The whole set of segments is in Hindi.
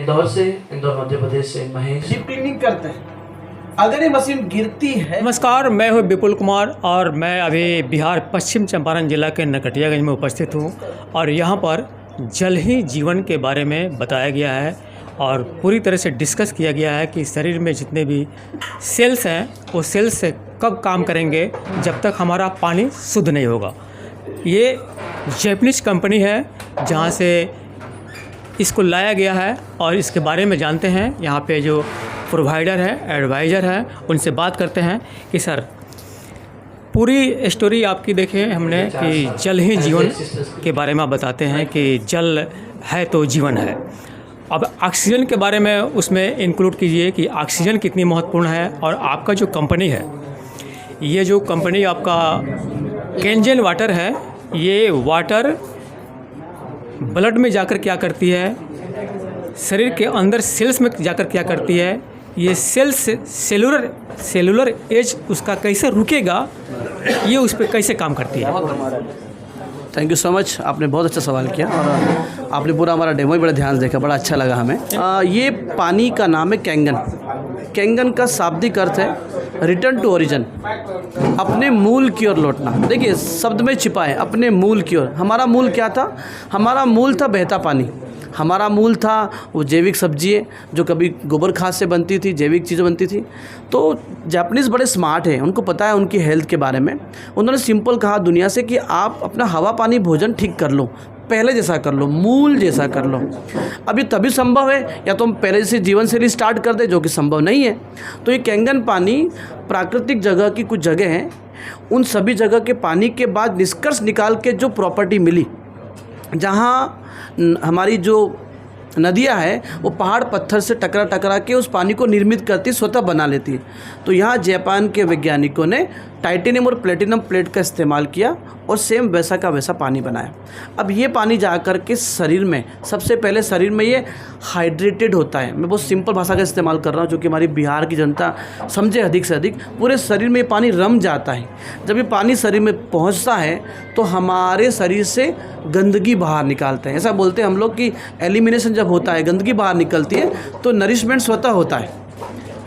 इंदौर मध्य प्रदेश से महेश। डीप क्लीनिंग करते हैं। अगर ये मशीन गिरती है। नमस्कार, मैं हूं विपुल कुमार और मैं अभी बिहार पश्चिम चंपारण जिला के नरकटियागंज में उपस्थित हूं और यहां पर जल ही जीवन के बारे में बताया गया है और पूरी तरह से डिस्कस किया गया है कि शरीर में जितने भी सेल्स हैं वो सेल्स कब काम करेंगे जब तक हमारा पानी शुद्ध नहीं होगा। ये जैपनीज कंपनी है जहाँ से इसको लाया गया है और इसके बारे में जानते हैं। यहाँ पे जो प्रोवाइडर है, एडवाइज़र है, उनसे बात करते हैं कि सर पूरी स्टोरी आपकी देखें हमने कि जल ही जीवन के बारे में आप बताते हैं कि जल है तो जीवन है। अब ऑक्सीजन के बारे में उसमें इंक्लूड कीजिए कि ऑक्सीजन कितनी महत्वपूर्ण है और आपका जो कंपनी है, ये जो कंपनी आपका केंजन वाटर है, ये वाटर ब्लड में जाकर क्या करती है, शरीर के अंदर सेल्स में जाकर क्या करती है, ये सेलुलर एज उसका कैसे रुकेगा, ये उस पर कैसे काम करती है। थैंक यू सो मच, आपने बहुत अच्छा सवाल किया और आपने पूरा हमारा डेमो ही बड़ा ध्यान से देखा, बड़ा अच्छा लगा हमें। ये पानी का नाम है कैंगन। कैंगन का शाब्दिक अर्थ है रिटर्न टू ओरिजिन, अपने मूल की ओर लौटना। देखिए शब्द में छिपा है अपने मूल की ओर। हमारा मूल क्या था? हमारा मूल था बहता पानी। हमारा मूल था वो जैविक सब्जियाँ जो कभी गोबर खाद से बनती थी, जैविक चीज़ें बनती थी। तो जापानीज़ बड़े स्मार्ट हैं, उनको पता है उनकी हेल्थ के बारे में। उन्होंने सिंपल कहा दुनिया से कि आप अपना हवा पानी भोजन ठीक कर लो, पहले जैसा कर लो, मूल जैसा कर लो। अब ये तभी संभव है या तो हम पहले जैसे जीवन शैली स्टार्ट कर दें, जो कि संभव नहीं है। तो ये कैंगन पानी प्राकृतिक जगह की कुछ जगह हैं, उन सभी जगह के पानी के बाद निष्कर्ष निकाल के जो प्रॉपर्टी मिली, जहाँ हमारी जो नदियाँ हैं वो पहाड़ पत्थर से टकरा के उस पानी को निर्मित करती, स्वतः बना लेती है। तो यहाँ जापान के वैज्ञानिकों ने टाइटेनियम और प्लेटिनम प्लेट का इस्तेमाल किया और सेम वैसा का वैसा पानी बनाया। अब ये पानी जा कर के शरीर में, सबसे पहले शरीर में ये हाइड्रेटेड होता है। मैं बहुत सिंपल भाषा का इस्तेमाल कर रहा हूँ जो कि हमारी बिहार की जनता समझे अधिक से अधिक। पूरे शरीर में ये पानी रम जाता है। जब ये पानी शरीर में पहुँचता है तो हमारे शरीर से गंदगी बाहर निकालते हैं। ऐसा बोलते हैं हम लोग कि एलिमिनेशन जब होता है, गंदगी बाहर निकलती है तो नरिशमेंट स्वतः होता है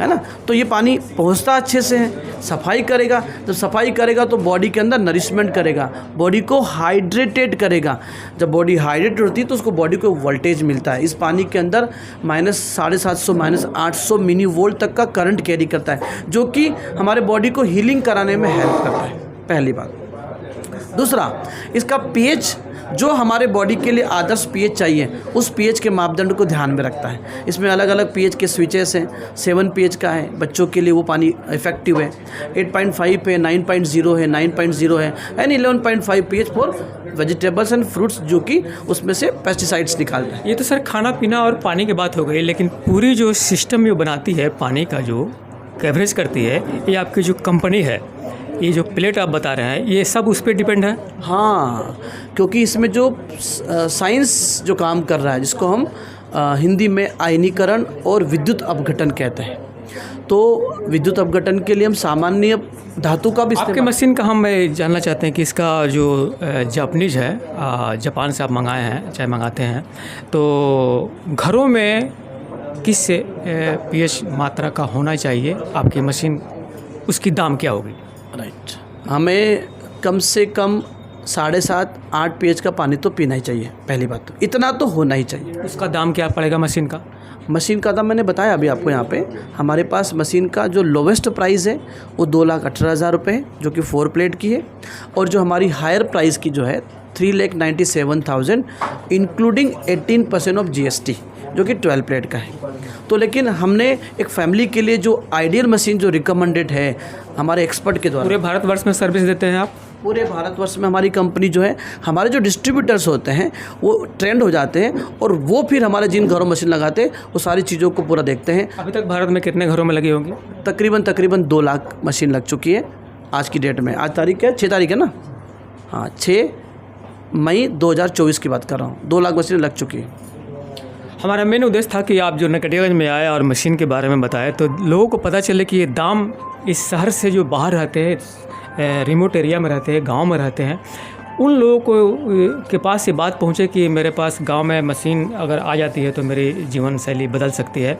ना। तो ये पानी पहुंचता अच्छे से है, सफाई करेगा। जब सफाई करेगा तो बॉडी के अंदर नरिशमेंट करेगा, बॉडी को हाइड्रेटेड करेगा। जब बॉडी हाइड्रेटेड होती है तो उसको बॉडी को वोल्टेज मिलता है। इस पानी के अंदर -750 -800 मिली वोल्ट तक का करंट कैरी करता है, जो कि हमारे बॉडी को हीलिंग कराने में हेल्प करता है, पहली बात। दूसरा, इसका पीएच जो हमारे बॉडी के लिए आदर्श पीएच चाहिए, उस पीएच के मापदंड को ध्यान में रखता है। इसमें अलग अलग पीएच के स्विचेस हैं। 7 पीएच का है, बच्चों के लिए वो पानी इफेक्टिव है। 8.5 है, 9.0 है, 9.0 है, and 11.5 pH for vegetables and fruits, जो कि उसमें से पेस्टिसाइड्स निकालते हैं। ये तो सर खाना पीना और पानी की बात हो गई, लेकिन पूरी जो सिस्टम जो बनाती है पानी का, जो कवरेज करती है, ये आपकी जो कंपनी है, ये जो प्लेट आप बता रहे हैं, ये सब उस पर डिपेंड है। हाँ, क्योंकि इसमें जो साइंस जो काम कर रहा है, जिसको हम हिंदी में आयनीकरण और विद्युत अपघटन कहते हैं, तो विद्युत अपघटन के लिए हम सामान्य धातु का भी आपके मशीन का हम जानना चाहते हैं कि इसका जो जापानीज है, जापान से आप मंगाए हैं, चाहे मंगाते हैं, तो घरों में किस पीएच मात्रा का होना चाहिए आपकी मशीन, उसकी दाम क्या होगी? राइट, हमें कम से कम 7.5-8 पीएच का पानी तो पीना ही चाहिए, पहली बात तो इतना तो होना ही चाहिए। उसका दाम क्या पड़ेगा मशीन का? मशीन का दाम मैंने बताया अभी आपको। यहाँ पे हमारे पास मशीन का जो लोवेस्ट प्राइस है वो 2,18,000 रुपये है, जो कि 4 प्लेट की है। और जो हमारी हायर प्राइस की जो है 3,97,000 इंक्लूडिंग 18% ऑफ GST, जो कि 12 प्लेट का है। तो लेकिन हमने एक फैमिली के लिए जो आइडियल मशीन जो रिकमेंडेड है हमारे एक्सपर्ट के द्वारा, पूरे भारतवर्ष में सर्विस देते हैं आप? पूरे भारतवर्ष में हमारी कंपनी जो है, हमारे जो डिस्ट्रीब्यूटर्स होते हैं वो ट्रेंड हो जाते हैं और वो फिर हमारे जिन घरों मशीन लगाते हैं वो सारी चीज़ों को पूरा देखते हैं। अभी तक भारत में कितने घरों में लगी होंगी? तकरीबन 2 लाख मशीन लग चुकी है आज की डेट में। आज तारीख है 6 तारीख है ना, हाँ 6 मई 2024 की बात कर रहा हूँ। 2 लाख मशीन लग चुकी है। हमारा मेन उद्देश्य था कि आप जो नरकटियागंज में आए और मशीन के बारे में बताए तो लोगों को पता चले कि ये दाम इस शहर से जो बाहर रहते हैं, रिमोट एरिया में रहते हैं, गांव में रहते हैं, उन लोगों को के पास ये बात पहुँचे कि मेरे पास गांव में मशीन अगर आ जाती है तो मेरी जीवन शैली बदल सकती है।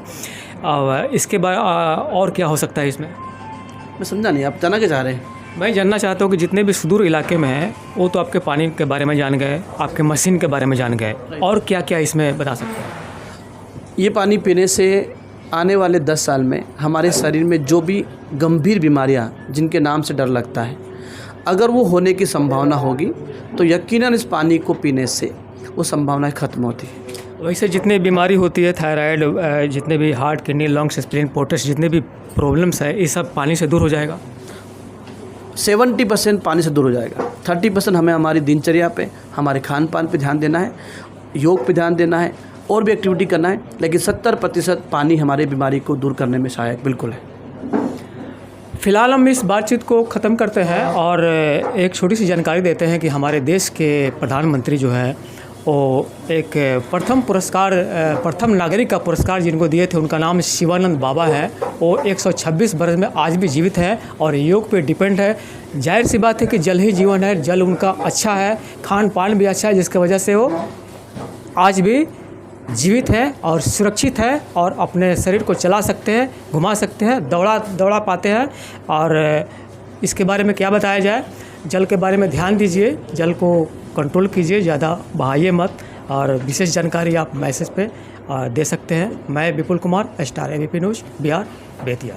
इसके बाद और क्या हो सकता है इसमें? मैं समझा नहीं, आप जानना क्या चाह रहे हैं? मैं जानना चाहता हूँ कि जितने भी सुदूर इलाके में हैं वो तो आपके पानी के बारे में जान गए, आपके मशीन के बारे में जान गए, और क्या क्या इसमें बता सकते हैं? ये पानी पीने से आने वाले 10 साल में हमारे शरीर में जो भी गंभीर बीमारियां जिनके नाम से डर लगता है, अगर वो होने की संभावना होगी तो यकीनन इस पानी को पीने से वो संभावनाएं खत्म होती है। वैसे जितनी बीमारी होती है, थायराइड, जितने भी heart, kidney, lungs, spleen, POTUS, जितने भी प्रॉब्लम्स है, ये सब पानी से दूर हो जाएगा। 70% पानी से दूर हो जाएगा। 30% हमें हमारी दिनचर्या पे, हमारे खान पान पे ध्यान देना है, योग पे ध्यान देना है और भी एक्टिविटी करना है, लेकिन 70% पानी हमारे बीमारी को दूर करने में सहायक बिल्कुल है। फिलहाल हम इस बातचीत को ख़त्म करते हैं और एक छोटी सी जानकारी देते हैं कि हमारे देश के प्रधानमंत्री जो हैं वो एक प्रथम नागरिक का पुरस्कार जिनको दिए थे, उनका नाम शिवानंद बाबा है। वो 126 वर्ष में आज भी जीवित है और योग पे डिपेंड है। जाहिर सी बात है कि जल ही जीवन है, जल उनका अच्छा है, खान पान भी अच्छा है, जिसकी वजह से वो आज भी जीवित है और सुरक्षित है और अपने शरीर को चला सकते हैं, घुमा सकते हैं, दौड़ा पाते हैं। और इसके बारे में क्या बताया जाए, जल के बारे में ध्यान दीजिए, जल को कंट्रोल कीजिए, ज़्यादा बहाइए मत। और विशेष जानकारी आप मैसेज पे दे सकते हैं। मैं Vipul Kumar, star ABP news, Bihar, Bettiah.